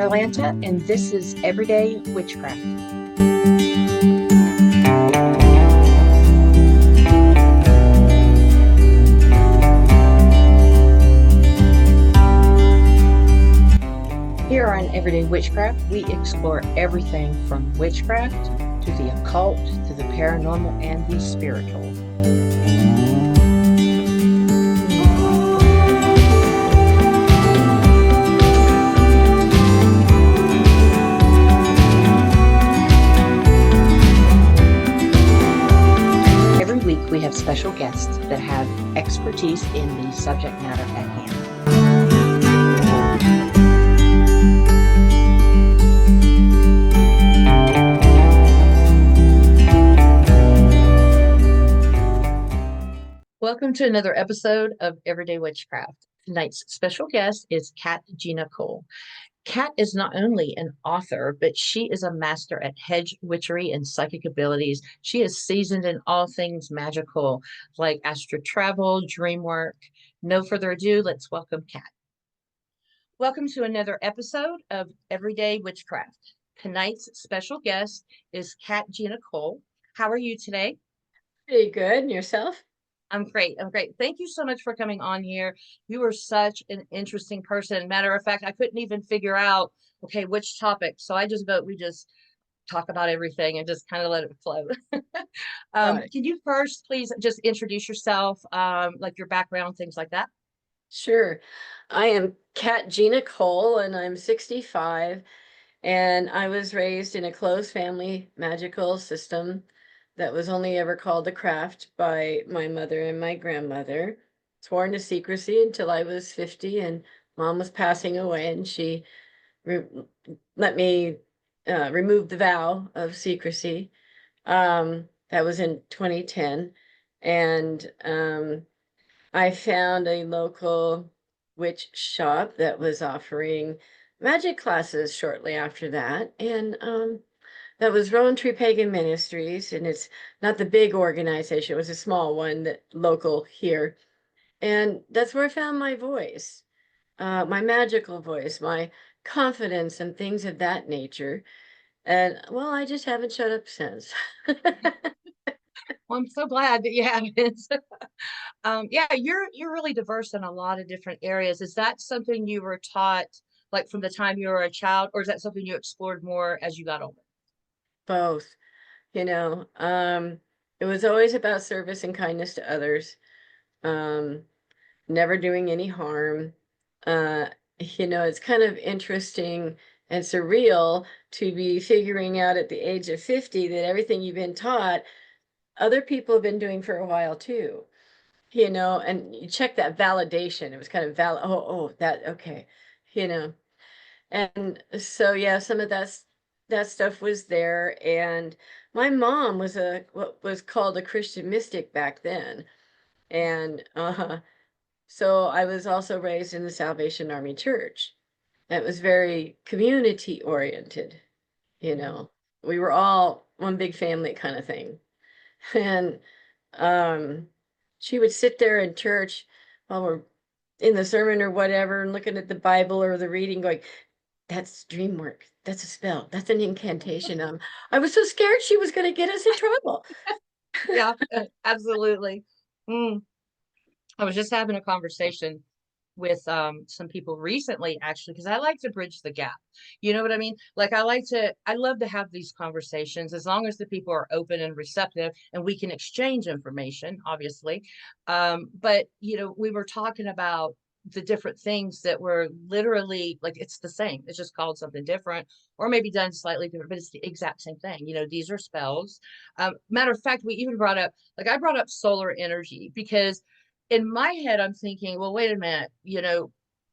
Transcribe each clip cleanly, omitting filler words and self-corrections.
Atalanta, and this is Everyday Witchcraft. Here on Everyday Witchcraft, we explore everything from witchcraft to the occult to the paranormal and the spiritual. Every week we have special guests that have expertise in the subject matter at hand. Welcome to another episode of Everyday Witchcraft. Tonight's special guest is Gina Cole. Kat is not only an author, but she is a master at Hedge, Witchery, and psychic abilities. She is seasoned in all things magical, like Astral Travel, dream work. No further ado, let's welcome Kat. Welcome to another episode of Everyday Witchcraft. Tonight's special guest is Gina Cole. How are you today? Pretty good. And yourself? I'm great. Thank you so much for coming on here. You are such an interesting person. Matter of fact, I couldn't even figure out, okay, which topic. So I just vote we just talk about everything and just kind of let it flow. Can you first please just introduce yourself, like your background, things like that? Sure. I am Gina Cole, and I'm 65, and I was raised in a closed family magical system that was only ever called the craft by my mother and my grandmother, sworn to secrecy until I was 50 and mom was passing away, and she let me remove the vow of secrecy. That was in 2010. And I found a local witch shop that was offering magic classes shortly after that. And that was Rowan Tree Pagan Ministries, and it's not the big organization, it was a small one that local here. And that's where I found my voice, my magical voice, my confidence, and things of that nature. And well, I just haven't shut up since. Well, I'm so glad that you haven't. Yeah, you're really diverse in a lot of different areas. Is that something you were taught like from the time you were a child, or is that something you explored more as you got older? Both, you know, it was always about service and kindness to others, um, never doing any harm. Uh, it's kind of interesting and surreal to be figuring out at the age of 50 that everything you've been taught, other people have been doing for a while too. And you check that validation. It was kind of that, okay, you know. And so, yeah, some of that stuff was there. And my mom was what was called a Christian mystic back then. And so I was also raised in the Salvation Army Church. It was very community oriented, you Mhm. know. We were all one big family kind of thing. And um, she would sit there in church while we're in the sermon or whatever and looking at the Bible or the reading, going, "That's dream work. That's a spell. That's an incantation." I was so scared she was going to get us in trouble. Yeah, absolutely. Mm. I was just having a conversation with some people recently, actually, because I like to bridge the gap. You know what I mean? Like I love to have these conversations as long as the people are open and receptive and we can exchange information, obviously. But we were talking about the different things that were literally like it's the same. It's just called something different or maybe done slightly different, but it's the exact same thing. These are spells. Matter of fact, we even brought up, like I brought up solar energy because in my head, I'm thinking, well, wait a minute,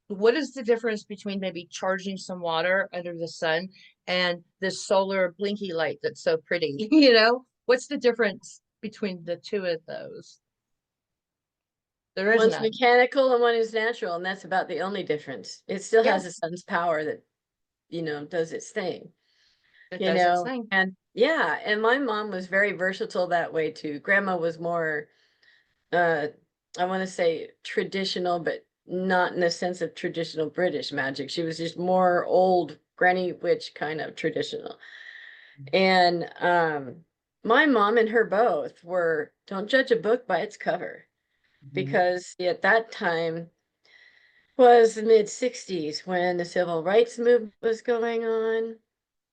what is the difference between maybe charging some water under the sun and this solar blinky light that's so pretty? What's the difference between the two of those? There is One's none. mechanical and one is natural, and that's about the only difference. It still Yeah, has the sun's power that, does its thing, it does its thing. and yeah, and my mom was very versatile that way too. Grandma was more, uh, I want to say traditional, but not in the sense of traditional British magic. She was just more old granny witch kind of traditional. And my mom and her both were, don't judge a book by its cover, Mhm. because at that time was the mid 60s when the civil rights movement was going on,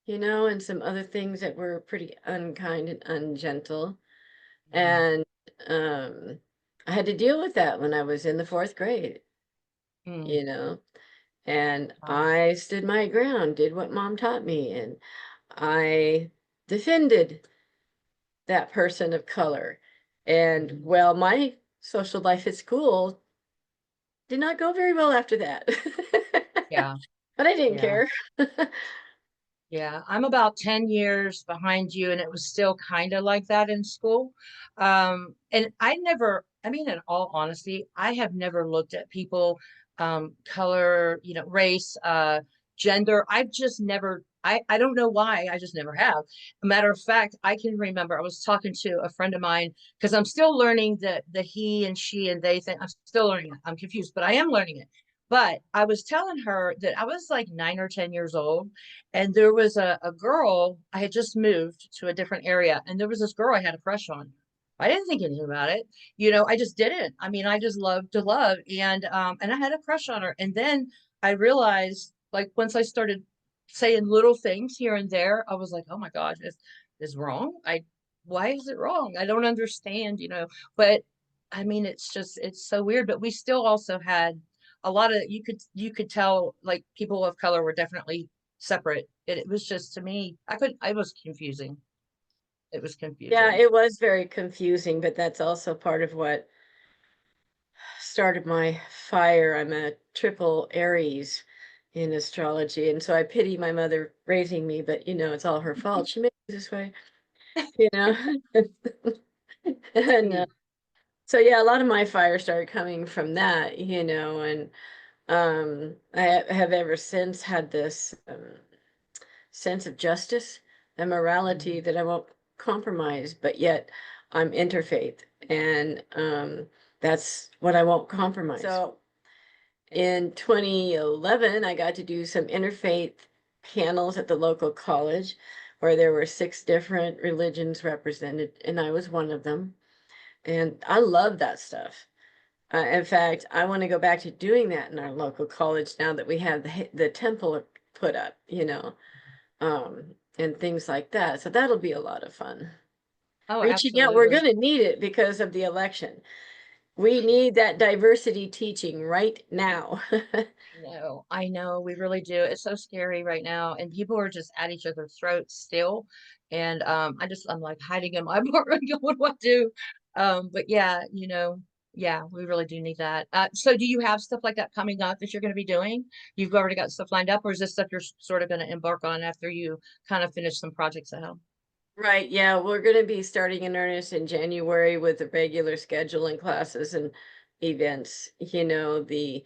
and some other things that were pretty unkind and ungentle. Mhm. And um, I had to deal with that when I was in the fourth grade, Mm. you know, and Wow. I stood my ground, did what mom taught me, and I defended that person of color. And Mhm. well, my social life at school did not go very well after that. Yeah. But I didn't Yeah. care. Yeah, I'm about 10 years behind you, and it was still kind of like that in school. And I never, I mean, in all honesty, I have never looked at people, color, race, gender. I've just never, I don't know why, I just never have. A matter of fact, I can remember I was talking to a friend of mine because I'm still learning the he and she and they thing. I'm still learning it. I'm confused, but I am learning it. But I was telling her that I was like 9 or 10 years old, and there was a girl. I had just moved to a different area, and there was this girl I had a crush on. I didn't think anything about it. I just didn't. I mean, I just loved to love, and I had a crush on her. And then I realized, like, once I started saying little things here and there, I was like, oh my gosh, this is wrong. I Why is it wrong? I don't understand. But I mean, it's so weird. But we still also had a lot of, you could tell, like, people of color were definitely separate. It was just, to me, I was confusing. It was Yeah, confusing. it was very confusing, but that's also part of what started my fire. I'm a triple Aries in astrology, and so I pity my mother raising me, but it's all her fault. She made me this way, you know. And Sweet. so yeah, a lot of my fire started coming from that, and I have ever since had this sense of justice and morality Mhm. that I won't compromise, but yet I'm interfaith, and that's what I won't compromise. So in 2011, I got to do some interfaith panels at the local college where there were 6 different religions represented, and I was one of them. And I love that stuff. In fact, I want to go back to doing that in our local college now that we have the temple put up, and things like that. So that'll be a lot of fun. Oh, Reaching out, we're absolutely. going to need it because of the election. We need that diversity teaching right now. I know, we really do. It's so scary right now, and people are just at each other's throats still. And I'm like hiding in my apartment, going, what do? But yeah, yeah, we really do need that. So do you have stuff like that coming up that you're going to be doing? You've already got stuff lined up, or is this stuff you're sort of going to embark on after you kind of finish some projects at home? Right, yeah, we're going to be starting in earnest in January with the regular scheduling classes and events. The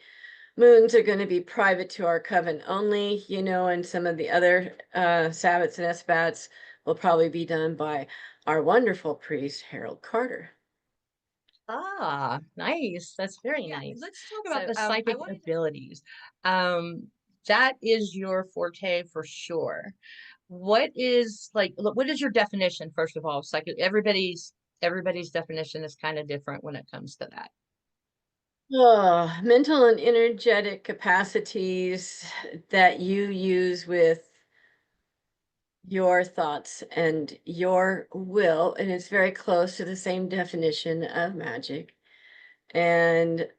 moons are going to be private to our coven only, and some of the other sabbats and esbats will probably be done by our wonderful priest, Harold Carter. Ah, nice. That's very Yeah, nice. let's talk So, about the I psychic wanted to. abilities. Um, that is your forte for sure. What is your definition, first of all, of psychic? Everybody's definition is kind of different when it comes to that. Oh, mental and energetic capacities that you use with your thoughts and your will, and it's very close to the same definition of magic. And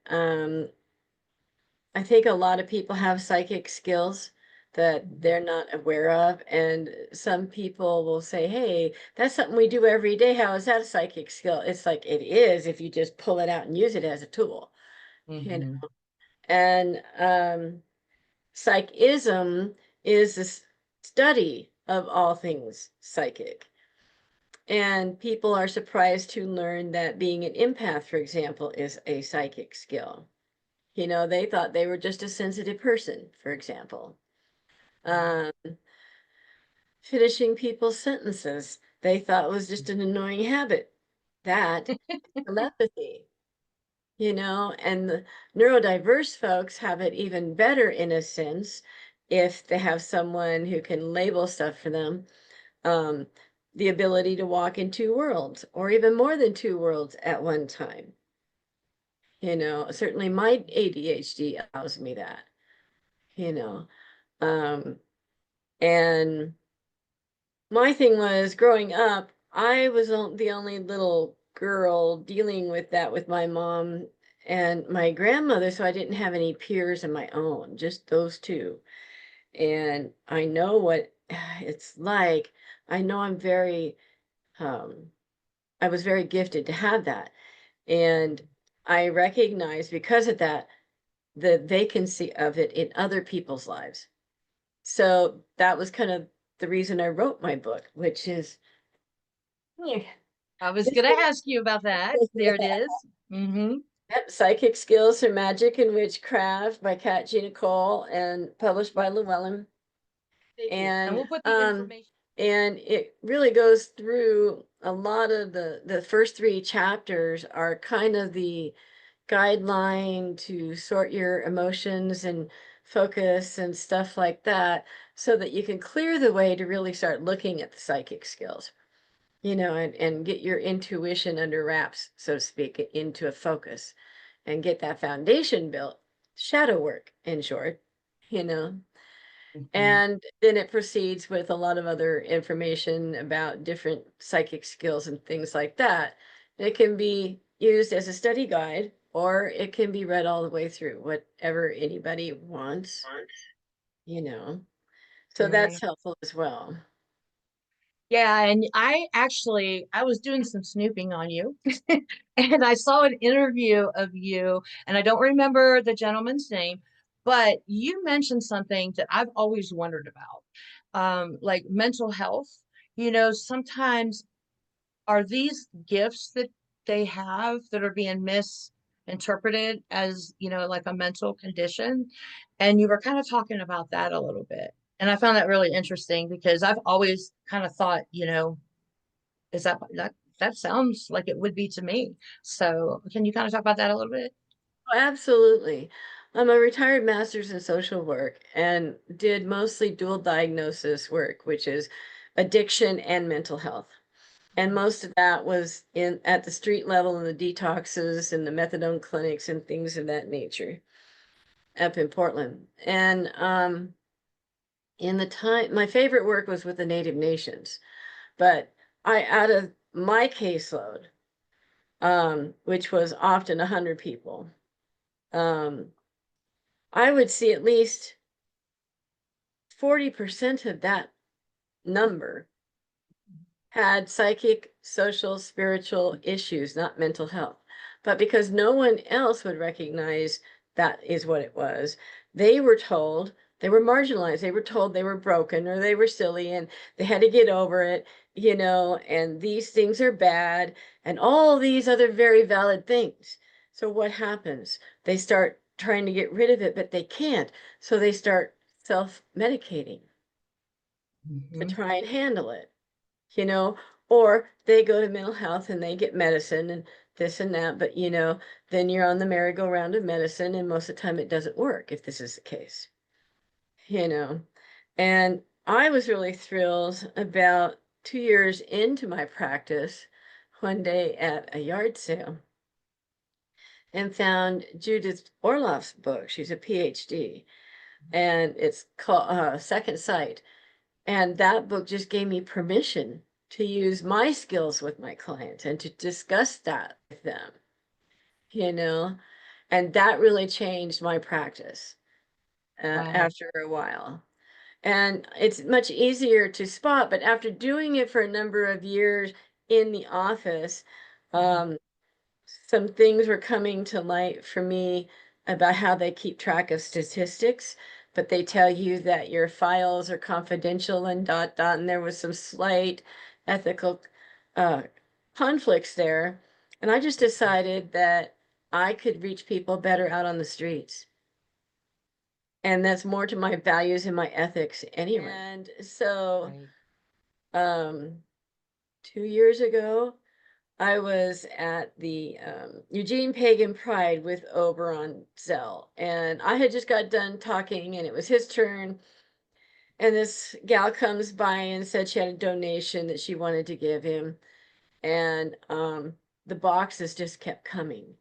I think a lot of people have psychic skills that Mhm. they're not aware of, and some people will say, "Hey, that's something we do every day. How is that a psychic skill?" It's like it is if you just pull it out and use it as a tool, you know. Mhm. And psychism is the study of all things psychic. And people are surprised to learn that being an empath, for example, is a psychic skill. They thought they were just a sensitive person, for example. Um, Finishing people's sentences, they thought was just an annoying habit. That telepathy, and the neurodiverse folks have it even better in a sense if they have someone who can label stuff for them, um, the ability to walk in two worlds or even more than two worlds at one time. Certainly my ADHD allows me that, you know. Um, and my thing was growing up, I was the only little girl dealing with that with my mom and my grandmother, so I didn't have any peers of my own, just those two. And I know what it's like. I know um, I was very gifted to have that. And I recognize because of that, the vacancy of it in other people's lives. So that was kind of the reason I wrote my book, which is yeah, I was just gonna ask you about that. There it is. Mm-hmm. yep, Psychic Skills for Magic and Witchcraft by Gina Cole and published by Llewellyn. Thank you. And And we'll put the information. and it really goes through a lot of the first three chapters are kind of the guideline to sort your emotions and focus and stuff like that so that you can clear the way to really start looking at the psychic skills, and get your intuition under wraps, so to speak, into a focus and get that foundation built. Shadow work, in short, you know. Mhm. And then it proceeds with a lot of other information about different psychic skills and things like that. It can be used as a study guide or it can be read all the way through, whatever anybody wants, you know. So that's Right. helpful as well. Yeah, and I was doing some snooping on you and I saw an interview of you, and I don't remember the gentleman's name, but you mentioned something that I've always wondered about. Like mental health. Sometimes are these gifts that they have that are being misinterpreted as, like a mental condition? And you were kind of talking about that a little bit. And I found that really interesting because I've always kind of thought, is that sounds like it would be to me. So can you kind of talk about that a little bit? Oh, absolutely. I'm a retired master's in social work and did mostly dual diagnosis work, which is addiction and mental health. And most of that was in at the street level in the detoxes and the methadone clinics and things of that nature up in Portland. And in the time, my favorite work was with the Native Nations, but out of my caseload, which was often 100 people, um, I would see at least 40% of that number had psychic, social, spiritual issues, not mental health. But because no one else would recognize that is what it was, they were told they were marginalized. They were told they were broken or they were silly and they had to get over it, and these things are bad and all these other very valid things. So what happens? They start trying to get rid of it, but they can't. So they start self-medicating to Hmm. try and handle it, you know, or they go to mental health and they get medicine and this and that, but then you're on the merry-go-round of medicine and most of the time it doesn't work if this is the case, you know. And I was really thrilled about 2 years into my practice one day at a yard sale and found Judith Orloff's book. She's a PhD and it's called Second Sight. And that book just gave me permission to use my skills with my clients and to discuss that with them, you know, and that really changed my practice Wow. after a while. And it's much easier to spot, but after doing it for a number of years in the office, um, some things were coming to light for me about how they keep track of statistics, but they tell you that your files are confidential and dot dot, and there was some slight ethical uh, conflicts there. And I just decided that I could reach people better out on the streets. And that's more to my values and my ethics anyway. And so, Right. um, 2 years ago, I was at the Eugene Pagan Pride with Oberon Zell, and I had just got done talking, and it was his turn. And this gal comes by and said she had a donation that she wanted to give him. And the boxes just kept coming.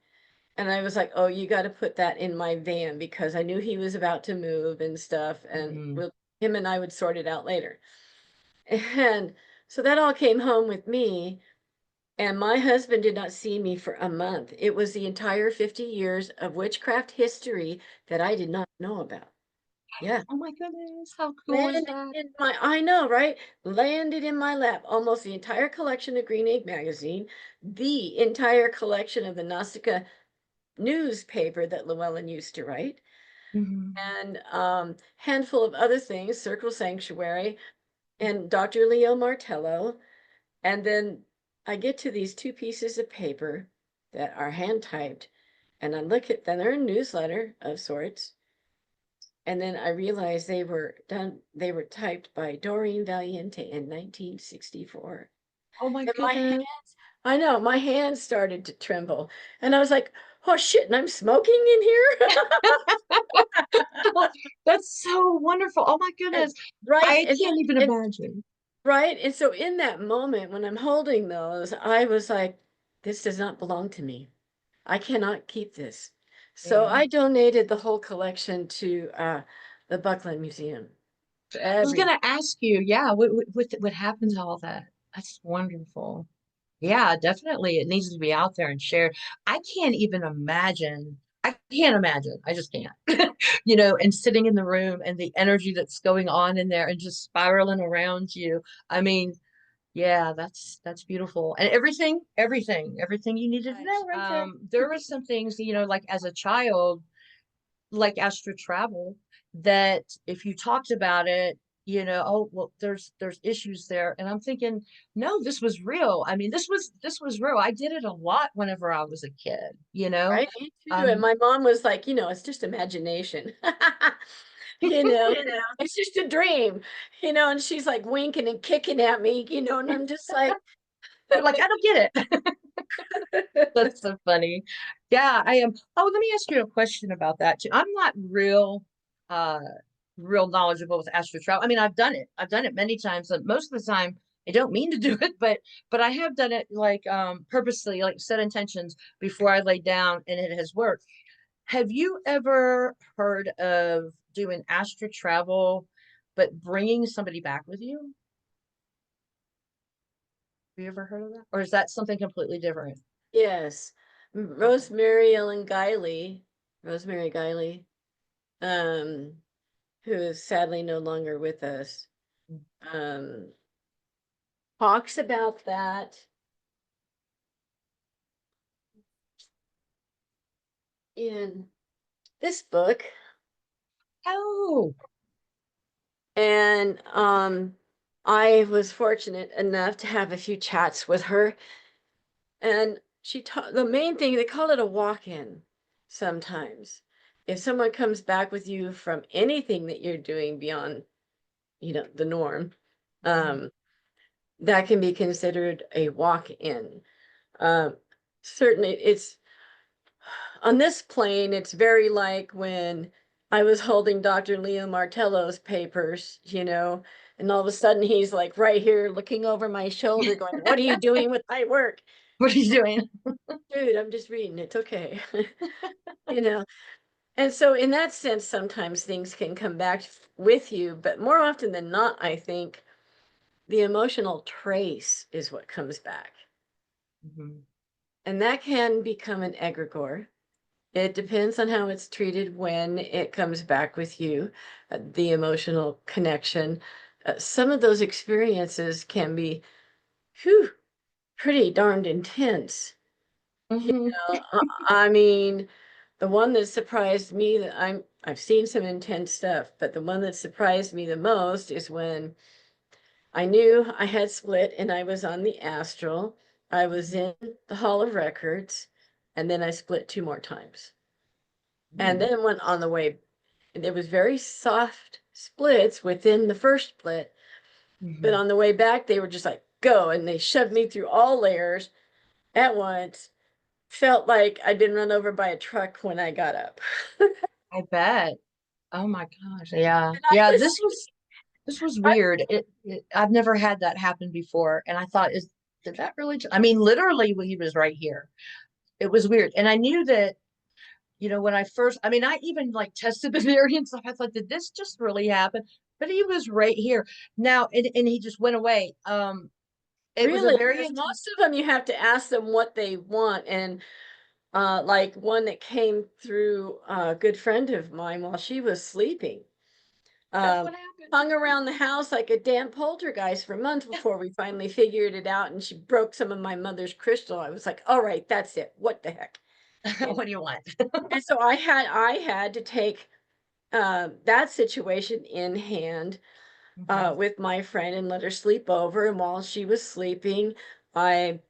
And I was like, oh, you got to put that in my van because I knew he was about to move and stuff. And Mhm. him and I would sort it out later. And so that all came home with me. And my husband did not see me for a month. It was the entire 50 years of witchcraft history that I did not know about. Yeah. Oh my goodness, how cool is Landed that? in my, I know, right? Landed in my lap. Almost the entire collection of Green Egg magazine, the entire collection of the Gnostica newspaper that Llewellyn used to write, Mhm. and handful of other things, Circle Sanctuary, and Dr. Leo Martello. And then I get to these two pieces of paper that are hand typed, and I look at them, they're a newsletter of sorts. And then I realized they were typed by Doreen Valiente in 1964. Oh my And my goodness. hands, I know, my hands started to tremble. And I was like, oh shit, and I'm smoking in here. That's so wonderful. Oh my And goodness. right, I can't even and imagine. right. And so in that moment when I'm holding those, I was like, this does not belong to me. I cannot keep this. So Yeah. I donated the whole collection to the Buckland Museum. I was Every gonna ask you, yeah, what happened to all that? That's wonderful. Yeah, definitely. It needs to be out there and shared. I can't even imagine. I can't imagine. I just can't. And sitting in the room and the energy that's going on in there and just spiraling around you. I mean, yeah, that's beautiful. And everything you needed to know right there. There were some things, like as a child, like Astral Travel, that if you talked about it, oh well, there's issues there. And I'm thinking, no, this was real. I mean, this was real. I did it a lot whenever I was a kid. right, me too. And Um, my mom was like, it's just imagination. It's just a dream, and she's like winking and kicking at me, and I'm just like, you're like, I don't get it. That's so funny. Yeah, I am. Oh, let me ask you a question about that too. I'm not uh, real knowledgeable with astral travel. I mean, I've done it. I've done it many times. And most of the time, I don't mean to do it, but I have done it like purposely, like set intentions before I lay down, and it has worked. Have you ever heard of doing astral travel, but bringing somebody back with you? Have you ever heard of that, or is that something completely different? yes. Okay. Rosemary Guiley, um, who is sadly no longer with us, um, talks about that in this book. Oh. And I was fortunate enough to have a few chats with her. And she taught the main thing, they call it a walk-in sometimes. If someone comes back with you from anything that you're doing beyond, the norm, Mhm. um, that can be considered a walk-in. Um, Certainly, it's on this plane, it's very like when I was holding Dr. Leo Martello's papers, and all of a sudden he's like right here looking over my shoulder, going, what are you doing with my work? What are you doing? Dude, I'm just reading. It's okay. you know. And so in that sense, sometimes things can come back with you, but more often than not, I think the emotional trace is what comes back. Mhm. And that can become an egregore. It depends on how it's treated when it comes back with you, the emotional connection. Some of those experiences can be, whew, pretty darned intense. Mhm. I mean, the one that surprised me that I've seen some intense stuff, but the one that surprised me the most is when I knew I had split and I was on the astral. I was in the Hall of Records, and then I split two more times. And Mhm. then went on the way. And there was very soft splits within the first split, but Mhm. on the way back, they were just like, go. And they shoved me through all layers at once. Felt like I'd been run over by a truck when I got up. I bet. Oh my gosh. Yeah. And I Yeah. was This was. This was weird. I've never had that happen before. And I thought, did that really? I mean, literally, when he was right here, it was weird. And I knew that, when I first, I mean, I even like tested the variants. I thought, did this just really happen? But he was right here now, and he just went away. It was a Really, very because intense. most of them you have to ask them what they want. And like one that came through a good friend of mine while she was sleeping, That's um, what happened. hung around the house like a damn poltergeist for months before we finally figured it out. And she broke some of my mother's crystal. I was like, all right, that's it. What the heck? You know? What do you want? And so I had to take that situation in hand Mhm, with my friend and let her sleep over. And while she was sleeping, I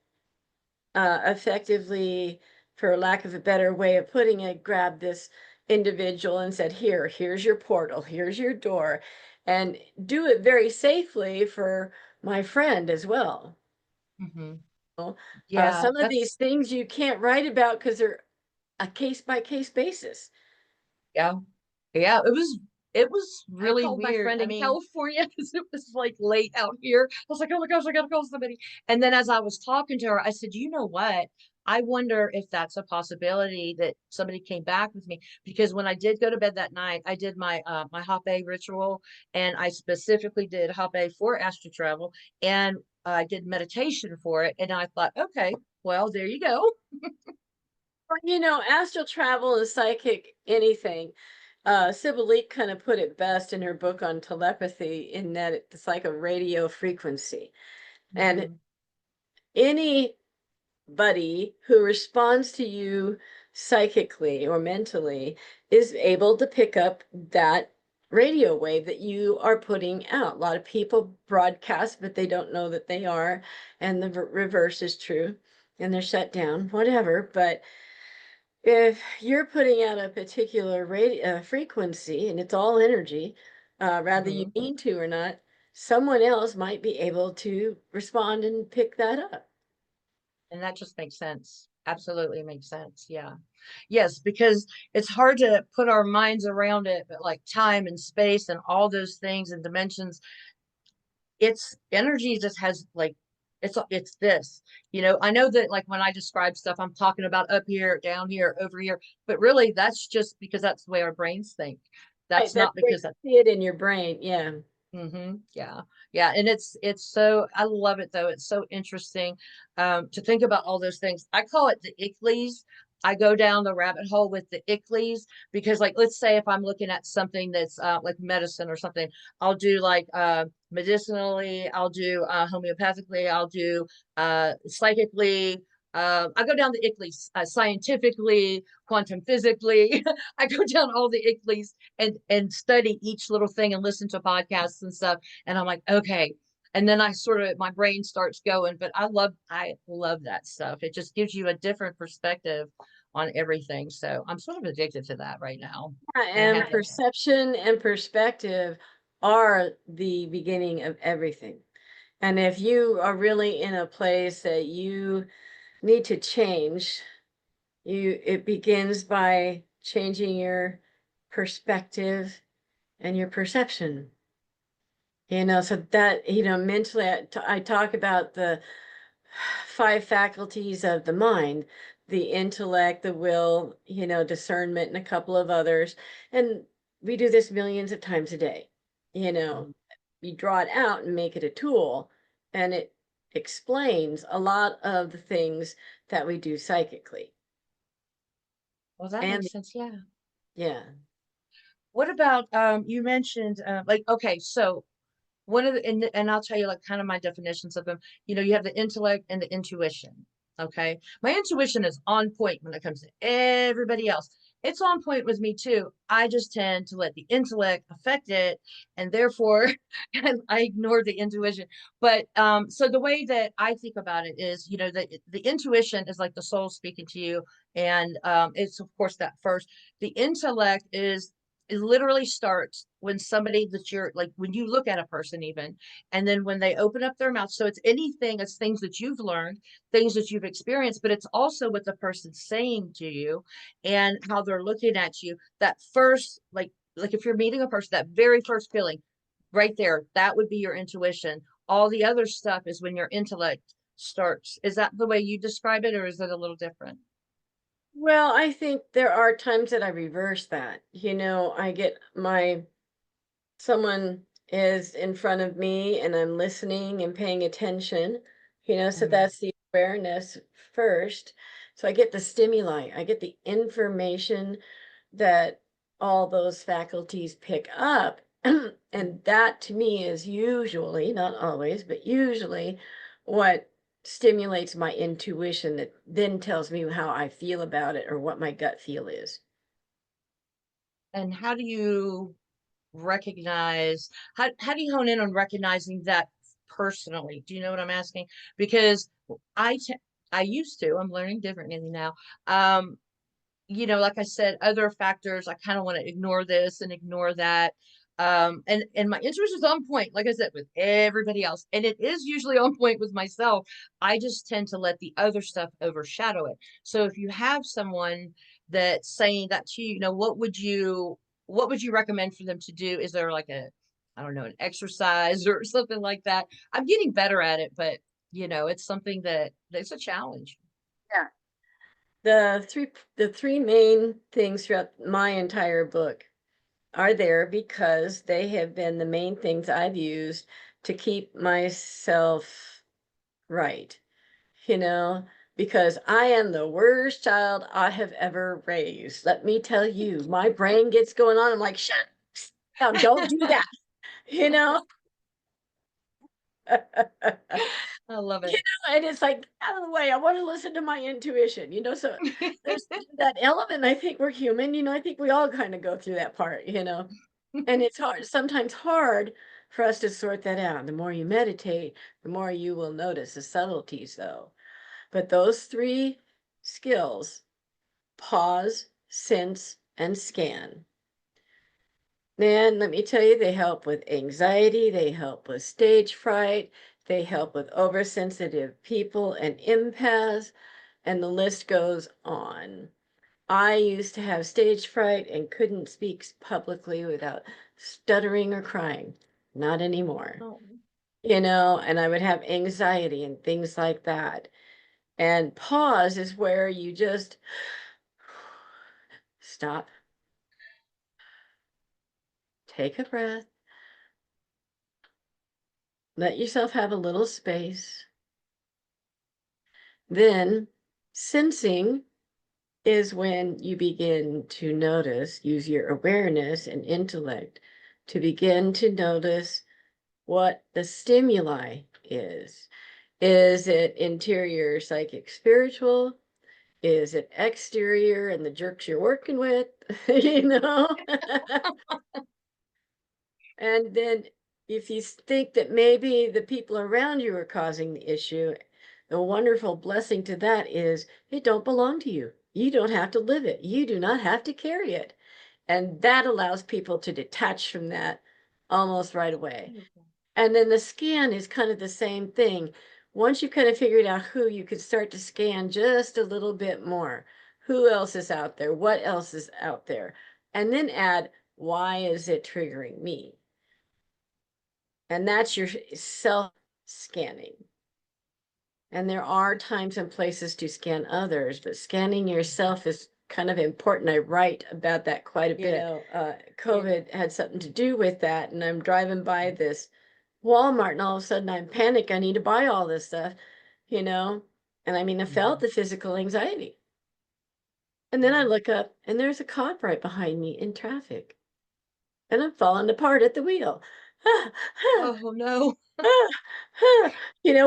effectively, for lack of a better way of putting it, grabbed this individual and said, here's your portal, here's your door, and do it very safely for my friend as well. mhm. Well, Yeah, some of these things you can't write about because they're a case by case basis. yeah. Yeah, it was I really called my weird. friend I in mean, California. because it was like late out here. I was like, oh my gosh, I gotta call somebody. And then as I was talking to her, I said, you know what? I wonder if that's a possibility that somebody came back with me. Because when I did go to bed that night, I did my Hape ritual, and I specifically did Hape for Astral Travel, and I did meditation for it. And I thought, okay, well, there you go. Astral travel is psychic anything. Sybil Leek kind of put it best in her book on telepathy, in that it's like a radio frequency. And Hmm. anybody who responds to you psychically or mentally is able to pick up that radio wave that you are putting out. A lot of people broadcast, but they don't know that they are. And the reverse is true. And they're shut down, whatever. But if you're putting out a particular radio frequency and it's all energy, rather you Hmm. mean to or not, someone else might be able to respond and pick that up. And that just makes sense. Absolutely makes sense. Yeah. Yes, because it's hard to put our minds around it, but like time and space and all those things and dimensions, it's energy just has like it's this. I know that like when I describe stuff, I'm talking about up here, down here, over here, but really that's just because that's the way our brains think. Right, That's that's not where you because see it in your brain. Yeah. Yeah. Yeah. And it's so I love it though. It's so interesting to think about all those things. I call it the icklies. I go down the rabbit hole with the icklies because like let's say if I'm looking at something that's like medicine or something, I'll do like medicinally, I'll do homeopathically, I'll do psychically. I go down the icklies scientifically, quantum physically. I go down all the icklies and study each little thing and listen to podcasts and stuff. And I'm like, okay. And then I sort of my brain starts going, but I love that stuff. It just gives you a different perspective on everything. So I'm sort of addicted to that right now. Yeah, And I and had to perception and perspective are the beginning of everything. And if you are really in a place that you need to change, it begins by changing your perspective and your perception. So that, mentally, I talk about the five faculties of the mind: the intellect, the will, discernment, and a couple of others. And we do this millions of times a day. You know, Mhm. you draw it out and make it a tool, and it explains a lot of the things that we do psychically. Well, that And makes sense. Yeah. yeah, What about you mentioned like okay, so one of the and I'll tell you like kind of my definitions of them. You have the intellect and the intuition. Okay. My intuition is on point when it comes to everybody else. It's on point with me too. I just tend to let the intellect affect it, and therefore I ignore the intuition. But so the way that I think about it is, the intuition is like the soul speaking to you, and it's of course that first. The intellect is it literally starts when somebody that you're like when you look at a person even, and then when they open up their mouth. So it's anything, it's things that you've learned, things that you've experienced, but it's also what the person's saying to you and how they're looking at you. That first, like if you're meeting a person, that very first feeling, right there, that would be your intuition. All the other stuff is when your intellect starts. Is that the way you describe it, or is it a little different? Well, I think there are times that I reverse that. I get someone is in front of me and I'm listening and paying attention, so Mhm. that's the awareness first. So I get the stimuli, I get the information that all those faculties pick up. And that to me is usually, not always, but usually what stimulates my intuition that then tells me how I feel about it or what my gut feel is. And how do you recognize, how do you hone in on recognizing that personally? Do you know what I'm asking? Because I t- I used to, I'm learning differently now. Um, like I said, other factors, I kind of want to ignore this and ignore that. And my intuition is on point, like I said, with everybody else. And it is usually on point with myself. I just tend to let the other stuff overshadow it. So if you have someone that's saying that to you, what would you recommend for them to do? Is there like I don't know, an exercise or something like that? I'm getting better at it, but it's something that's a challenge. Yeah. The three main things throughout my entire book are there because they have been the main things I've used to keep myself right, you know, because I am the worst child I have ever raised. Let me tell you, my brain gets going on. I'm like, shut down, don't do that, you know? I love it. And it's like, out of the way, I want to listen to my intuition, so there's that element. I think we're human, I think we all kind of go through that part, and it's hard, sometimes hard for us to sort that out. The more you meditate, the more you will notice the subtleties, though. But those three skills, pause, sense, and scan, man, let me tell you, they help with anxiety, they help with stage fright, they help with oversensitive people and empaths, and the list goes on. I used to have stage fright and couldn't speak publicly without stuttering or crying. Not anymore. Oh. And I would have anxiety and things like that. And pause is where you just stop, take a breath, let yourself have a little space. Then, sensing is when you begin to notice, use your awareness and intellect to begin to notice what the stimuli is. Is it interior, psychic, spiritual? Is it exterior and the jerks you're working with? you know? And then if you think that maybe the people around you are causing the issue, the wonderful blessing to that is it don't belong to you. You don't have to live it. You do not have to carry it. And that allows people to detach from that almost right away. Beautiful. And then the scan is kind of the same thing. Once you kind of figured out who, you could start to scan just a little bit more. Who else is out there? What else is out there? And then add, why is it triggering me? And that's your self scanning. And there are times and places to scan others, but scanning yourself is kind of important. I write about that quite a bit. COVID had something to do with that. And I'm driving by this Walmart and all of a sudden I'm panicked. I need to buy all this stuff, you know? And I mean, I felt Mhm. the physical anxiety. And then I Mhm. look up and there's a cop right behind me in traffic and I'm falling apart at the wheel. Oh no.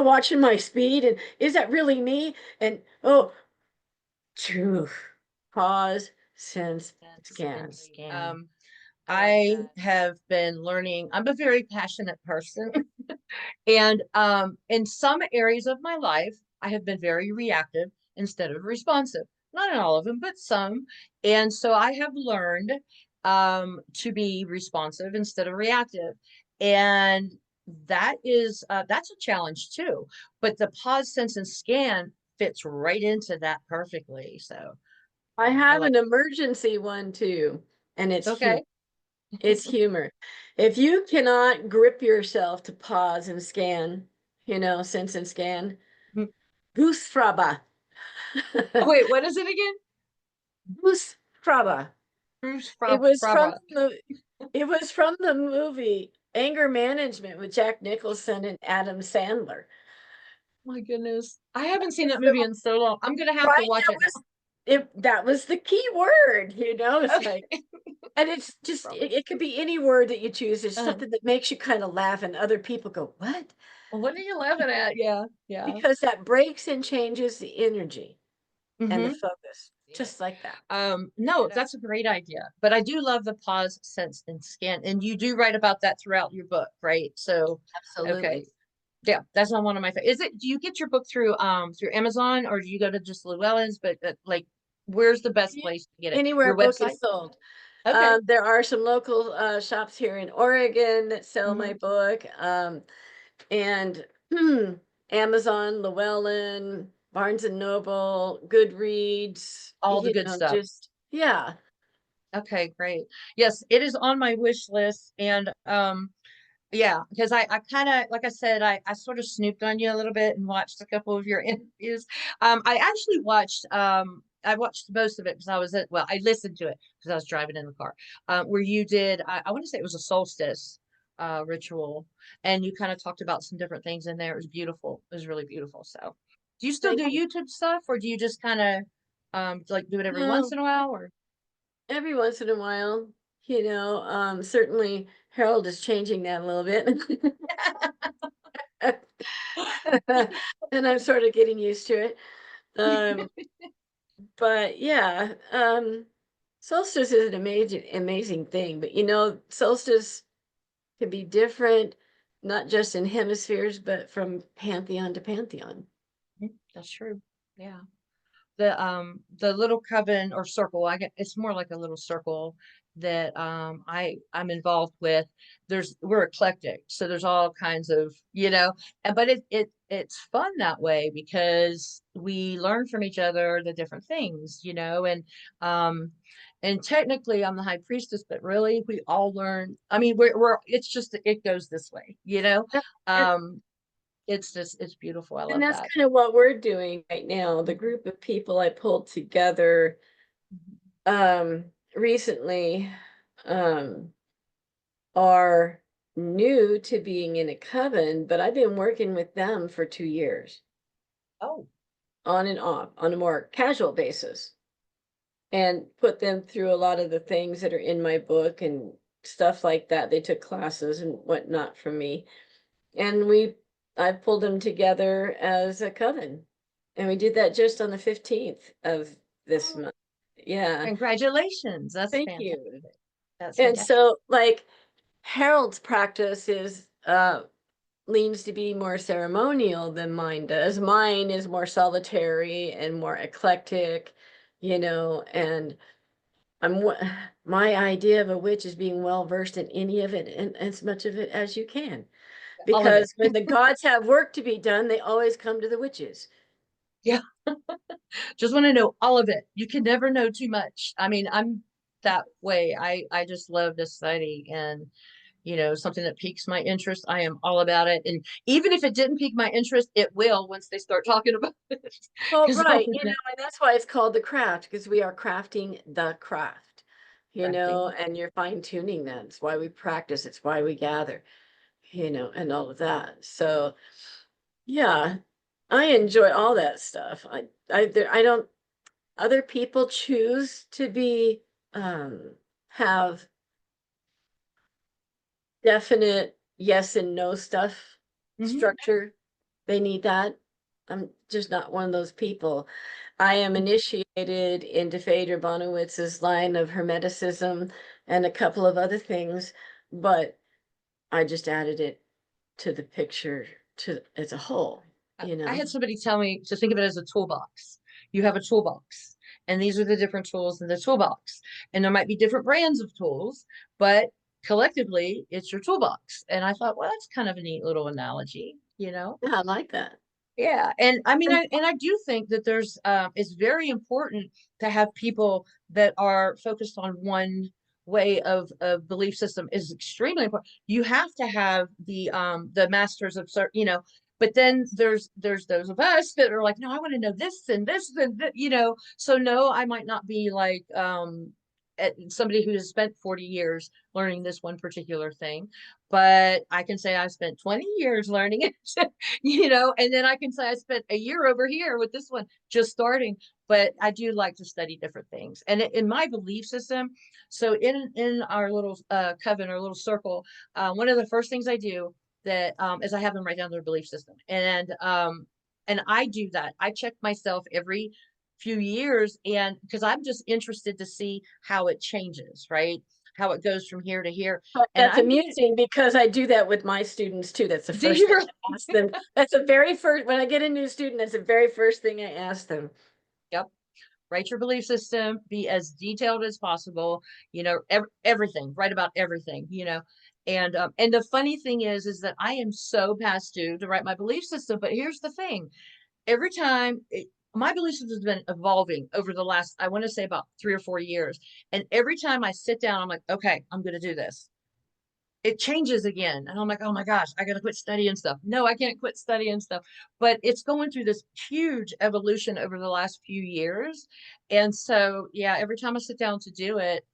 Watching my speed and is that really me? And oh, truth. Pause, sense, Sense and scan. scan. I have been learning. I'm a very passionate person. And in some areas of my life, I have been very reactive instead of responsive. Not in all of them, but some. And so I have learned to be responsive instead of reactive. And that's a challenge too. But the pause, sense, and scan fits right into that perfectly. So I I have like. an emergency one too, and it's huge. Okay. It's humor. If you cannot grip yourself to pause and scan, sense and scan, Mm. Goosefraba. Oh, wait, what is it again? Goosefraba. Bruce It was from Fraba. the it was from the movie Anger Management with Jack Nicholson and Adam Sandler. My goodness. I haven't seen It's that the movie in so long. I'm gonna have to right watch that it was that was the key word, now. it's like, Okay. and it's just Fraba. it could be any word that you choose. It's Uh, something that makes you kind of laugh and other people go, "What?" well, what are you laughing at? Yeah, yeah. Because that breaks and changes the energy and the Mm-hmm. focus, just like that. No, that's a great idea. But I do love the pause, sense, and scan. And you do write about that throughout your book, right? So, okay. Absolutely. Yeah, that's not one of my favorites. Is it, do you get your book through Amazon or do you go to just Llewellyn's? But like, where's the best Any- place to get it? Anywhere a Your book website? is sold. Okay. There are some local shops here in Oregon that sell my Hmm. book. And Amazon, Llewellyn, Barnes and Noble, Goodreads, All the good stuff. just yeah. Okay, great. Yes, it is on my wish list. And yeah, because I kind of, like I said, I sort of snooped on you a little bit and watched a couple of your interviews. I actually I watched most of it because I listened to it because I was driving in the car. Where you did, I want to say it was a solstice ritual, and you kind of talked about some different things in there. It was beautiful. It was really beautiful. So, do you still Thank do you. YouTube stuff, or do you just kind of like do it every once No, in a while, or? every once in a while, certainly Harold is changing that a little bit. And I'm sort of getting used to it. Um, but yeah, solstice is an amazing thing. But solstice can be different, not just in hemispheres, but from pantheon to pantheon. That's true. Yeah. The little coven or circle, I get, it's more like a little circle that I'm involved with. We're eclectic, so there's all kinds of, and but it's fun that way because we learn from each other the different things, and technically I'm the high priestess, but really we all learn. I mean, we're it's just it goes this way. Yeah, And, um it's beautiful. I and love that's that. kind of what we're doing right now. The group of people I pulled together recently um, are new to being in a coven, but I've been working with them for 2 years, Oh. on and off, on a more casual basis, and put them through a lot of the things that are in my book and stuff like that. They took classes and whatnot from me. And I pulled them together as a coven. And we did that just on the 15th of this month. Yeah, Congratulations. That's thank you. fantastic. That's And fantastic. so, like, Harold's practice is leans to be more ceremonial than mine does. Mine is more solitary and more eclectic, and my idea of a witch is being well versed in any of it and as much of it as you can. All of it. Because when the gods have work to be done, they always come to the witches. Yeah. Just want to know all of it. You can never know too much. I mean, I'm that way. I just love to study and something that piques my interest. I am all about it. And even if it didn't pique my interest, it will once they start talking about it. Well, Because I'll right, want to and that's why it's called the craft, because we are crafting the craft, crafting. and you're fine tuning that. It's why we practice, it's why we gather, and all of that. So, yeah, I enjoy all that stuff. I don't, other people choose to have definite yes and no stuff Hmm. structure. They need that. I'm just not one of those people. I am initiated into Phaedra Bonowitz's line of Hermeticism and a couple of other things, but I just added it to the picture to as a whole, you I know. had somebody tell me to think of it as a toolbox. You have a toolbox, and these are the different tools in the toolbox. And there might be different brands of tools, but collectively, it's your toolbox. And I thought, well, that's kind of a neat little analogy. Yeah, I like that. Yeah, and I mean, And I do think that it's very important to have people that are focused on way of belief system is extremely important. You have to have the masters of certain, but then there's those of us that are like, no, I want to know this and this and so no, I might not be like somebody who has spent 40 years learning this one particular thing, but I can say I spent 20 years learning it, and then I can say I spent a year over here with this one just starting. But I do like to study different things, and in my belief system, so in our little coven, our little circle, one of the first things I do that is I have them write down their belief system, and I do that. I check myself every few years, and because I'm just interested to see how it changes, right? How it goes from here to here, But and that's I'm getting. amusing because I do that with my students too. That's the Do first you thing really? I ask them. That's the very first, when I get a new student, that's the very first thing I ask them. Yep. Write your belief system, be as detailed as possible, everything, write about everything, and the funny thing is that I am so past due to write my belief system. But here's the thing: every time my belief system has been evolving over the last, I want to say, about 3 or 4 years, and every time I sit down, I'm like, okay, I'm going to do this, it changes again. And I'm like, oh my gosh, I got to quit studying stuff. No, I can't quit studying stuff. But it's going through this huge evolution over the last few years. And so, yeah, every time I sit down to do it,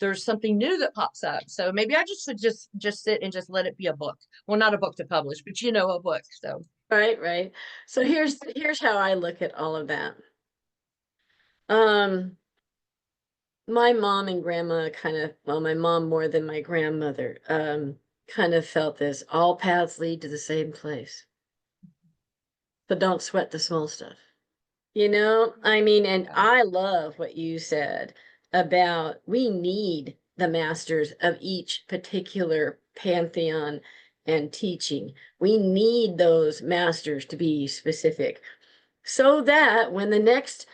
there's something new that pops up. So maybe I just should just sit and just let it be a book. Well, not a book to publish, but a book. So Right, right. So here's how I look at all of that. Um, my mom and grandma well, my mom more than my grandmother, kind of felt this, all paths lead to the same place. But don't sweat the small stuff. I mean, and yeah, I love what you said about we need the masters of each particular pantheon and teaching. We need those masters to be specific so that when the next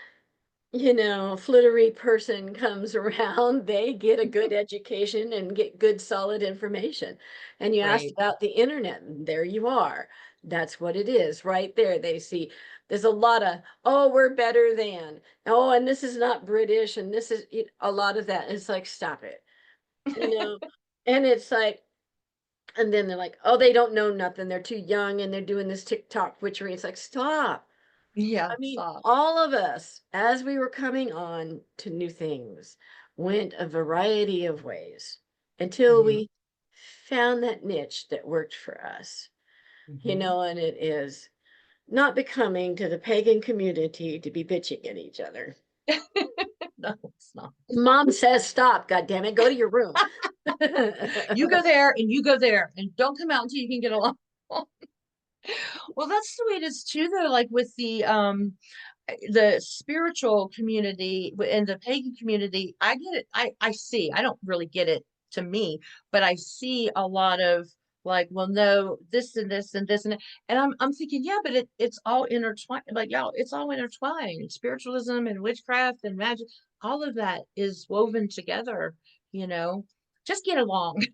flittery person comes around, they get a good education and get good, solid information. And you asked right. about the internet, and there you are. That's what it is right there. They see there's a lot of, oh, we're better than, oh, and this is not British, and this is a lot of that. It's like, stop it, you know? And it's like, and then they're like, oh, they don't know nothing. They're too young and they're doing this TikTok witchery. It's like, stop. Yeah, I mean, stop. all of us, as we were coming on to new things, went a variety of ways until Hmm. we found that niche that worked for us, Hmm. and it is not becoming to the pagan community to be bitching at each other. No, it's not. Mom says stop, God damn it, go to your room. You go there and you go there and don't come out until you can get along. Well, that's the way it is too, though. Like with the spiritual community and the pagan community, I get it. I see. I don't really get it to me, but I see a lot of like, well, no, this and this and this and I'm thinking, yeah, but it's all intertwined. Like, yeah, it's all intertwined. Spiritualism and witchcraft and magic, all of that is woven together. You know, just get along.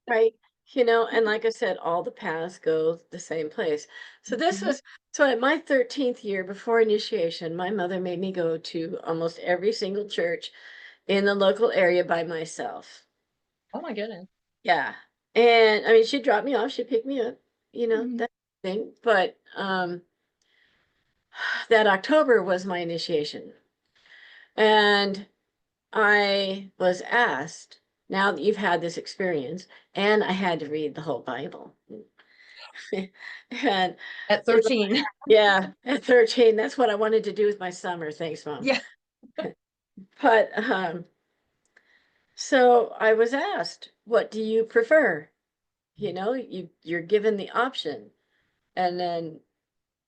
Right. And like I said, all the paths go the same place. So this Mhm. was, so at my 13th year before initiation, my mother made me go to almost every single church in the local area by myself. Oh my goodness. Yeah. And I mean, she'd drop me off, she'd pick me up, Mhm. that thing. But that October was my initiation. And I was asked, now that you've had this experience, and I had to read the whole Bible. And At they're like, 13. yeah, at 13, that's what I wanted to do with my summer. Thanks, Mom. Yeah. But so I was asked, what do you prefer? You're given the option. And then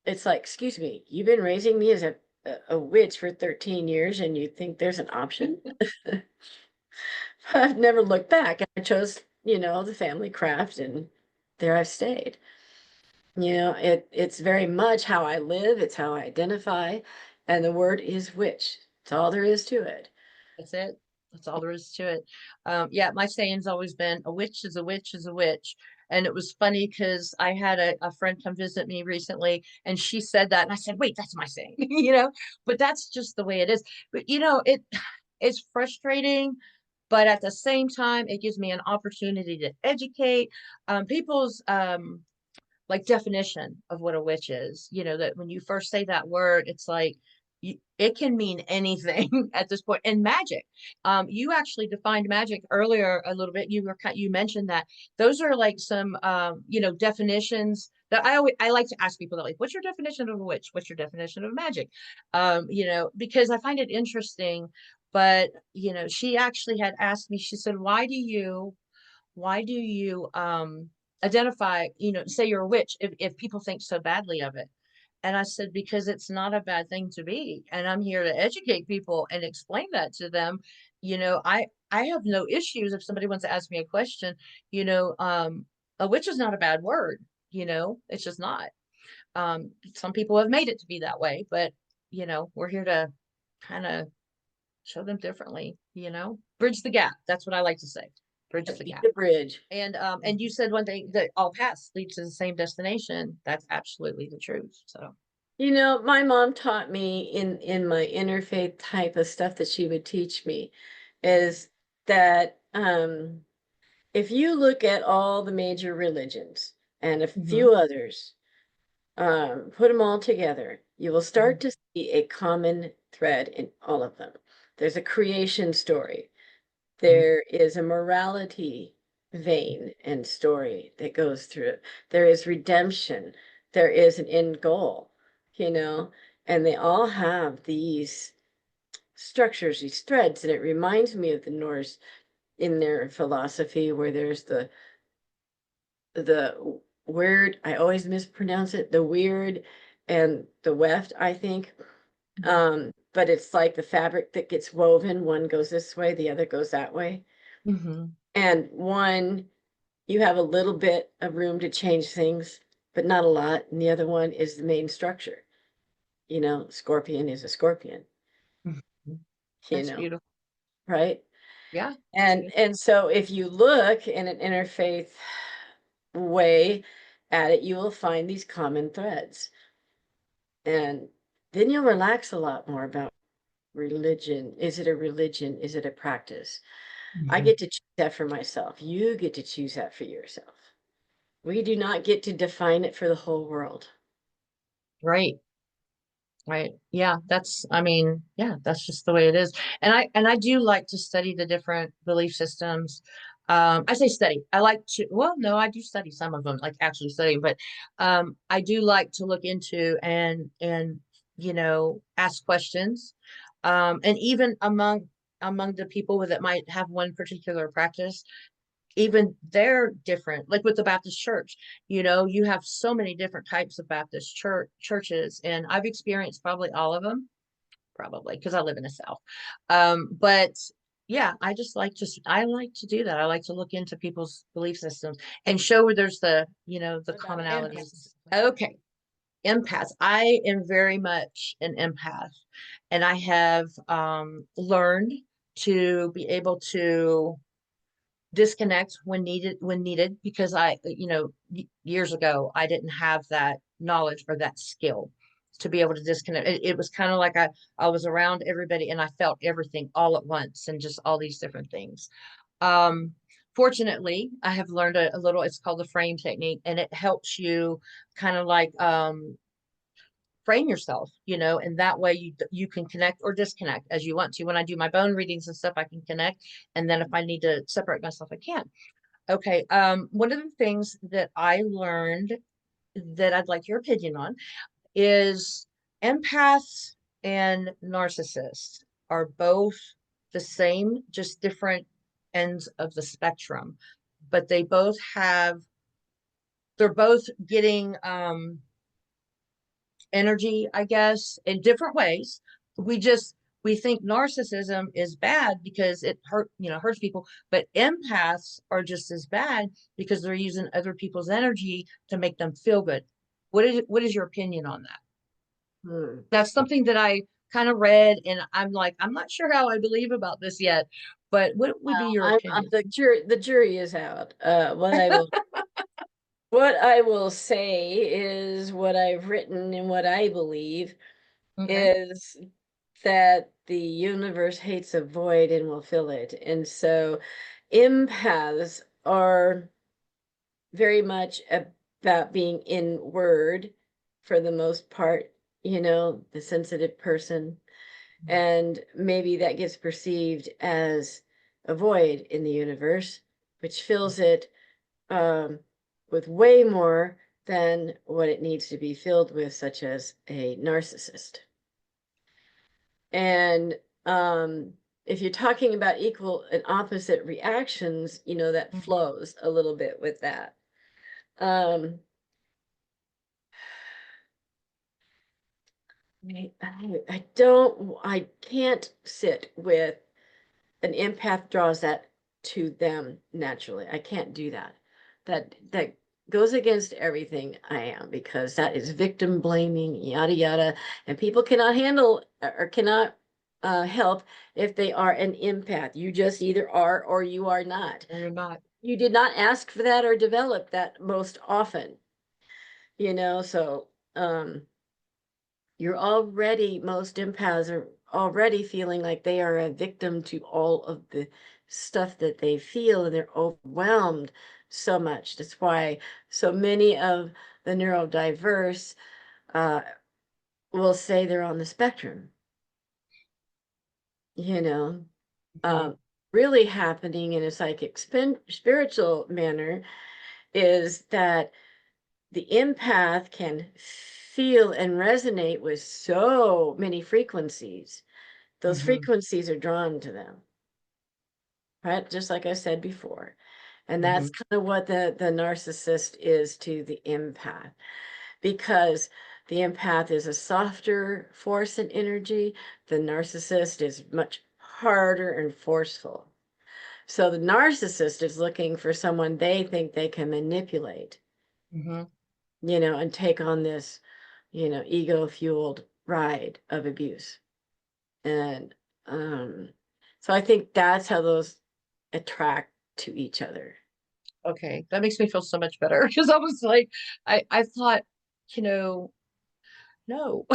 it's like, excuse me, you've been raising me as a witch for 13 years and you think there's an option? I've never looked back. I chose, the family craft and there I've stayed. It's very much how I live, it's how I identify, and the word is witch. That's all there is to it. That's it. That's all there is to it. Yeah, my saying's always been a witch is a witch is a witch. And it was funny because I had a friend come visit me recently and she said that. And I said, wait, that's my saying, but that's just the way it is. But it's frustrating but at the same time, it gives me an opportunity to educate people's like definition of what a witch is. You know, that when you first say that word, it's like it can mean anything at this point. And magic, you actually defined magic earlier a little bit. You mentioned that those are like some you know, definitions that I like to ask people that, like, what's your definition of a witch? What's your definition of magic? You know, because I find it interesting. But you know, she actually had asked me, she said, why do you identify, you know, say you're a witch if people think so badly of it? And I said, because it's not a bad thing to be, and I'm here to educate people and explain that to them. You know, I have no issues if somebody wants to ask me a question. You know, a witch is not a bad word. You know, it's just not. Some people have made it to be that way, but you know, we're here to kind of show them differently. You know, bridge the gap. That's what I like to say. Bridge the Be gap. the bridge. And you said one thing, that all paths lead to the same destination. That's absolutely the truth. So You know, my mom taught me in my interfaith type of stuff that she would teach me is that if you look at all the major religions and a mhm, few others, put them all together, you will start mhm, to see a common thread in all of them. There's a creation story. mhm, There is a morality vein and story that goes through it. There is redemption. There is an end goal, you know, and they all have these structures, these threads. And it reminds me of the Norse in their philosophy, where there's the weird, I always mispronounce it, the weird and the weft, I think. But it's like the fabric that gets woven, one goes this way, the other goes that way. mhm, And one, you have a little bit of room to change things, but not a lot. And the other one is the main structure. You know, scorpion is a scorpion, mhm. you That's know, beautiful. right? Yeah, that's And beautiful. and so if you look in an interfaith way at it, you will find these common threads. And then you'll relax a lot more about religion. Is it a religion? Is it a practice? I Mhm. get to choose that for myself. You get to choose that for yourself. We do not get to define it for the whole world. Right. Right. Yeah, that's, I mean, yeah, that's just the way it is. And I do like to study the different belief systems. I say study. I like to, well, no, I do study some of them, like actually studying, but I do like to look into and you know, ask questions. And even among the people that might have one particular practice, even they're different, like with the Baptist church. You know, you have so many different types of Baptist churches, and I've experienced probably all of them, probably because I live in the South. But yeah, I like to do that. I like to look into people's belief systems and show where there's the, you know, the What about commonalities. empaths? Okay, empaths. I am very much an empath, and I have learned to be able to disconnect when needed, because I, you know, years ago I didn't have that knowledge or that skill to be able to disconnect. It was kind of like I was around everybody and I felt everything all at once and just all these different things. um Fortunately, I have learned a little, it's called the frame technique, and it helps you kind of like frame yourself, you know, and that way you can connect or disconnect as you want to. When I do my bone readings and stuff, I can connect, and then if I need to separate myself, I can. Okay. One of the things that I learned that I'd like your opinion on is empaths and narcissists are both the same, just different ends of the spectrum, but they're both getting energy, I guess, in different ways. We just we think narcissism is bad because it hurts people, but empaths are just as bad because they're using other people's energy to make them feel good. What is your opinion on that? Hmm. That's something that I kind of read, and I'm like, I'm not sure how I believe about this yet, but what would be your I'm opinion? the jury is out. What I will say is what I've written and what I believe Okay. is that the universe hates a void and will fill it. And so empaths are very much about being inward for the most part, the sensitive person. And maybe that gets perceived as a void in the universe, which fills it um, with way more than what it needs to be filled with, such as a narcissist. And if you're talking about equal and opposite reactions, that Mhm. flows a little bit with that. Um, I can't sit with an empath draws that to them naturally. I can't do that. That goes against everything I am, because that is victim blaming, yada yada, and people cannot handle or cannot help if they are an empath. You just either are or you are not. Or you're not. You did not ask for that or develop that most often, so most empaths are already feeling like they are a victim to all of the stuff that they feel, and they're overwhelmed so much. That's why so many of the neurodiverse uh, will say they're on the spectrum, you know. Mhm. Really happening in a psychic spiritual manner is that the empath can feel and resonate with so many frequencies. Those Mhm. frequencies are drawn to them, right? Just like I said before. And that's Mhm. kind of what the narcissist is to the empath, because the empath is a softer force and energy. The narcissist is much harder and forceful. So the narcissist is looking for someone they think they can manipulate, Mhm. and take on this, ego fueled ride of abuse. And so I think that's how those attract to each other. Okay, that makes me feel so much better because I was like, I thought, you know, no,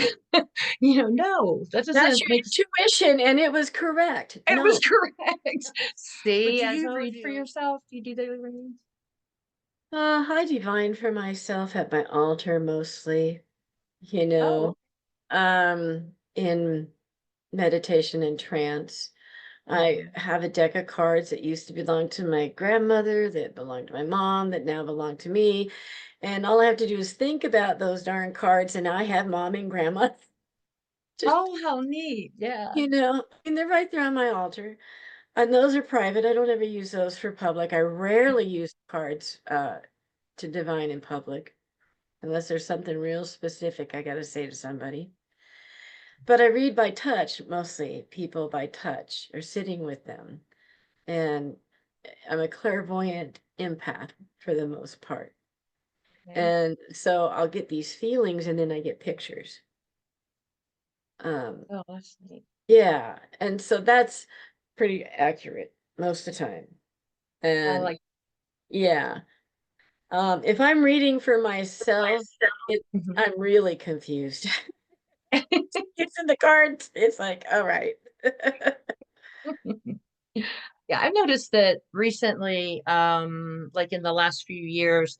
no, that That's doesn't your make. intuition, and it was correct. It was No. correct. But See, do I you told read for you. yourself? Do you do daily readings? I divine for myself at my altar mostly, you know, Oh, in meditation and trance. I mhm. have a deck of cards that used to belong to my grandmother, that belonged to my mom, that now belong to me. And all I have to do is think about those darn cards, and I have mom and grandma. Just, Oh, how neat. Yeah. and they're right there on my altar. And those are private. I don't ever use those for public. I rarely use cards to divine in public, unless there's something real specific I got to say to somebody. But I read by touch, mostly people by touch or sitting with them. And I'm a clairvoyant empath for the most part. Okay. And so I'll get these feelings and then I get pictures. Um, Oh, that's neat. yeah. And so that's pretty accurate most of the time. I And like. yeah. If I'm reading for myself, it Mhm. I'm really confused. It's in the cards. It's like, all right. Yeah, I've noticed that recently, like in the last few years,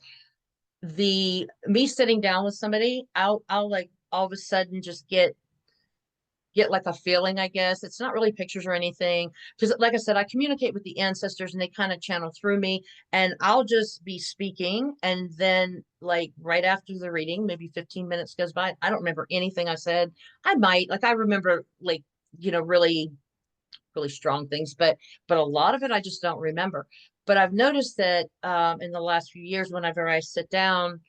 the me sitting down with somebody, I'll like all of a sudden just get like a feeling, I guess. It's not really pictures or anything. Because like I said, I communicate with the ancestors and they kind of channel through me. And I'll just be speaking. And then like right after the reading, maybe 15 minutes goes by. I don't remember anything I said. I might, like I remember like, really, really strong things, but a lot of it I just don't remember. But I've noticed that in the last few years, whenever I sit down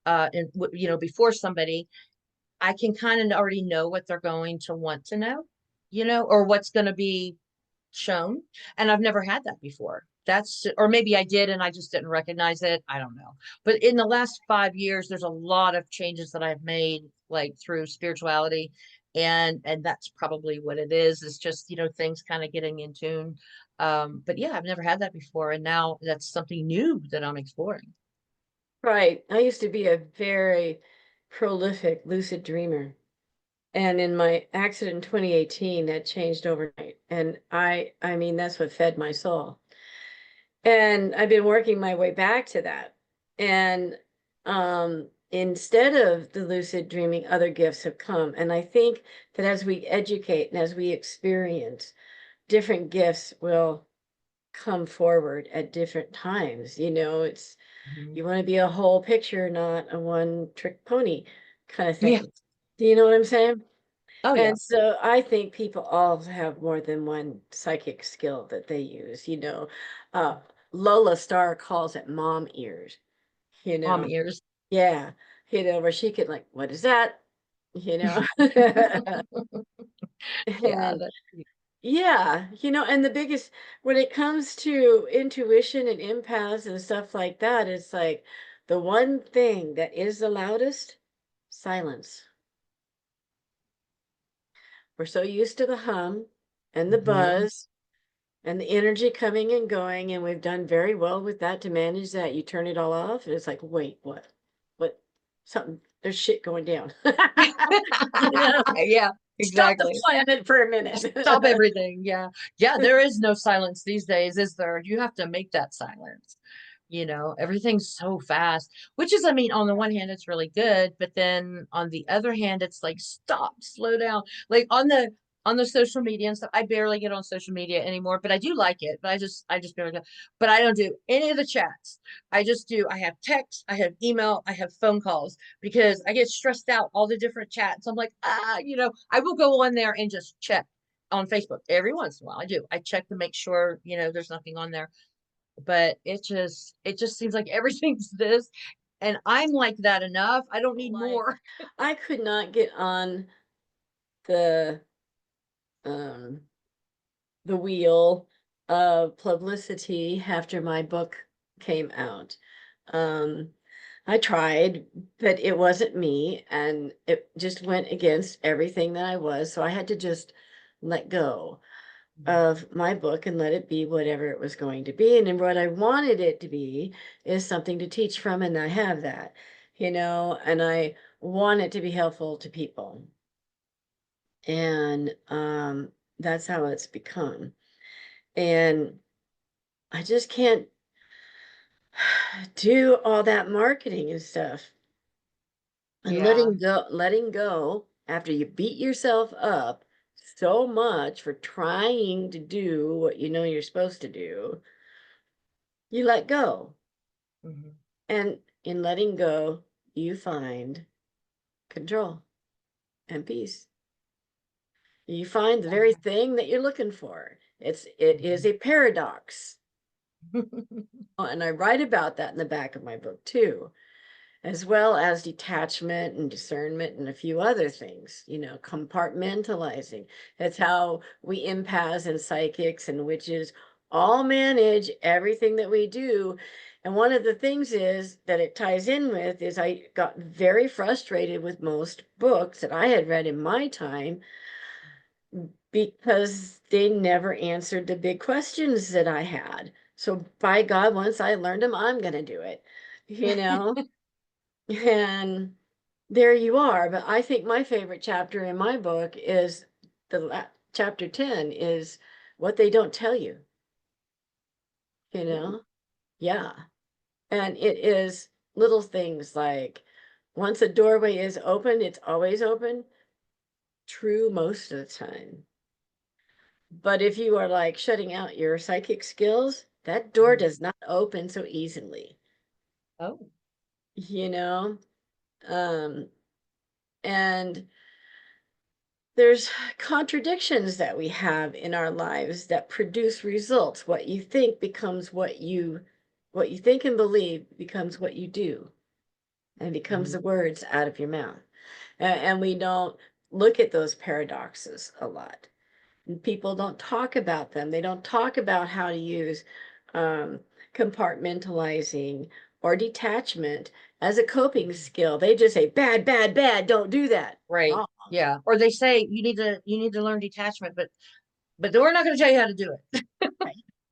and before somebody, I can kind of already know what they're going to want to know, or what's going to be shown. And I've never had that before. Or maybe I did and I just didn't recognize it. I don't know. But in the last 5 years, there's a lot of changes that I've made, like through spirituality. And that's probably what it is. It's just, things kind of getting in tune. But yeah, I've never had that before. And now that's something new that I'm exploring. Right. I used to be a very prolific lucid dreamer. And in my accident in 2018, that changed overnight. And I mean, that's what fed my soul. And I've been working my way back to that. And instead of the lucid dreaming, other gifts have come. And I think that as we educate and as we experience, different gifts will come forward at different times. You know, it's Mhm. you want to be a whole picture, not a one trick pony kind of Yeah. thing. Do you know what I'm saying? Oh yeah. And so I think people all have more than one psychic skill that they use, you know. Uh, Lola Starr calls it mom ears, you Mom know. ears. Yeah, you know, where she could like, what is that? You know. Yeah. And That's cute. yeah, you know, and the biggest when it comes to intuition and empaths and stuff like that, it's like the one thing that is the loudest, silence. We're so used to the hum and the Mhm. buzz and the energy coming and going, and we've done very well with that to manage that. You turn it all off, and it's like, wait, what? What? Something, there's shit going down. You know, Yeah, stop the exactly. planet for a minute. Stop everything. Yeah. Yeah, there is no silence these days, is there? You have to make that silence. Everything's so fast, which is, I mean, on the one hand, it's really good, but then on the other hand, it's like, stop, slow down. Like on the social media and stuff, I barely get on social media anymore, but I do like it. But I just barely go. But I don't do any of the chats. I have text, I have email, I have phone calls because I get stressed out all the different chats. I'm like, I will go on there and just check on Facebook every once in a while. I do. I check to make sure, there's nothing on there. But it just seems like everything's this, and I'm like that enough. I don't need Like, more. I could not get on the um the wheel of publicity after my book came out. Um, I tried, but it wasn't me, and it just went against everything that I was. So I had to just let go of my book and let it be whatever it was going to be. And then what I wanted it to be is something to teach from, and I have that, you know, and I want it to be helpful to people. And that's how it's become. And I just can't do all that marketing and stuff. And Yeah. letting go after you beat yourself up so much for trying to do what you know you're supposed to do, you let go. Mhm. And in letting go, you find control and peace. You find the very thing that you're looking for. It is a paradox. And I write about that in the back of my book too, as well as detachment and discernment and a few other things, you know, compartmentalizing. That's how we empaths and psychics and witches all manage everything that we do. And one of the things is that it ties in with is I got very frustrated with most books that I had read in my time because they never answered the big questions that I had. So by God, once I learned them, I'm going to do it, you know? And there you are. But I think my favorite chapter in my book is chapter 10 is what they don't tell you, you Ooh. know? Yeah. And it is little things like once a doorway is open, it's always open. True most of the time. But if you are like shutting out your psychic skills, that door Mhm. does not open so easily, Oh. you know? Um, and there's contradictions that we have in our lives that produce results. What you think becomes what you think and believe becomes what you do and becomes Mhm. the words out of your mouth. And we don't look at those paradoxes a lot. And people don't talk about them. They don't talk about how to use um, compartmentalizing or detachment as a coping Mhm. skill. They just say, bad, bad, bad, don't do that. Right. Wrong. Yeah. Or they say you need to learn detachment, but we're not going to tell you how to do it.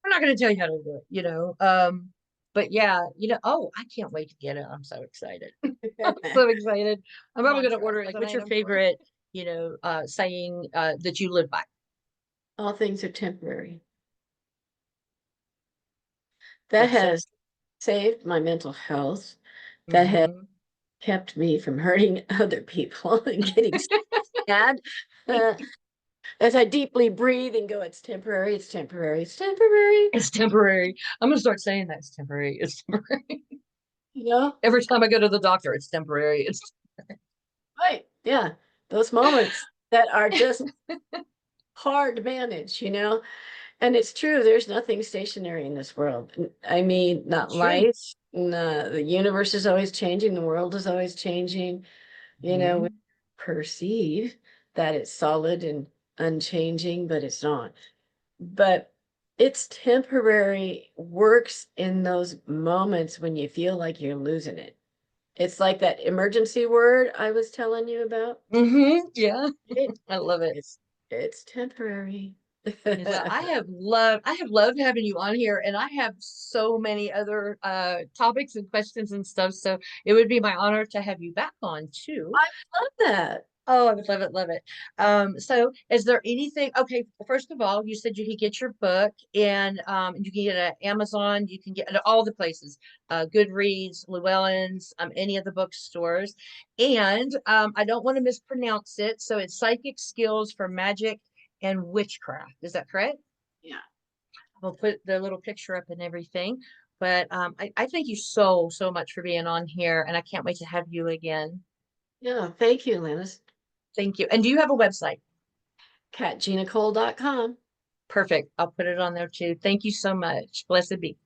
We're not going to tell you how to do it. But yeah, oh, I can't wait to get it. I'm so excited. I'm so excited. I'm I'm probably not going to sure order it's it. like What's your 9:04. favorite? saying that you live by? All things are temporary. That That's so has saved my mental health. That has hmm kept me from hurting other people and getting sad. Uh, as I deeply breathe and go, it's temporary, it's temporary, it's temporary. It's temporary. I'm gonna start saying that. It's temporary. It's temporary. You know? Every time I go to the doctor, it's temporary. It's Right. Yeah. Those moments that are just hard to manage, you know? And it's true, there's nothing stationary in this world. I mean, not it's true. life. The universe is always changing, the world is always changing. We Mhm. perceive that it's solid and unchanging, but it's not. But it's temporary, works in those moments when you feel like you're losing it. It's like that emergency word I was telling you about. Yeah, It, I love it. it's temporary. Well, I have loved having you on here, and I have so many other topics and questions and stuff. So it would be my honor to have you back on too. I love that. Oh, I would love it, love it. So is there anything? Okay, first of all, you said you could get your book, and you can get it at Amazon. You can get it at all the places, Goodreads, Llewellyn's, any of the bookstores. And I don't want to mispronounce it, so it's Psychic Skills for Magic and Witchcraft. Is that correct? Yeah. We'll put the little picture up and everything. But I thank you so, so much for being on here, and I can't wait to have you again. Yeah. Thank you, Linus. Thank you. And do you have a website? CatGinaCole.com. Perfect. I'll put it on there too. Thank you so much. Blessed be.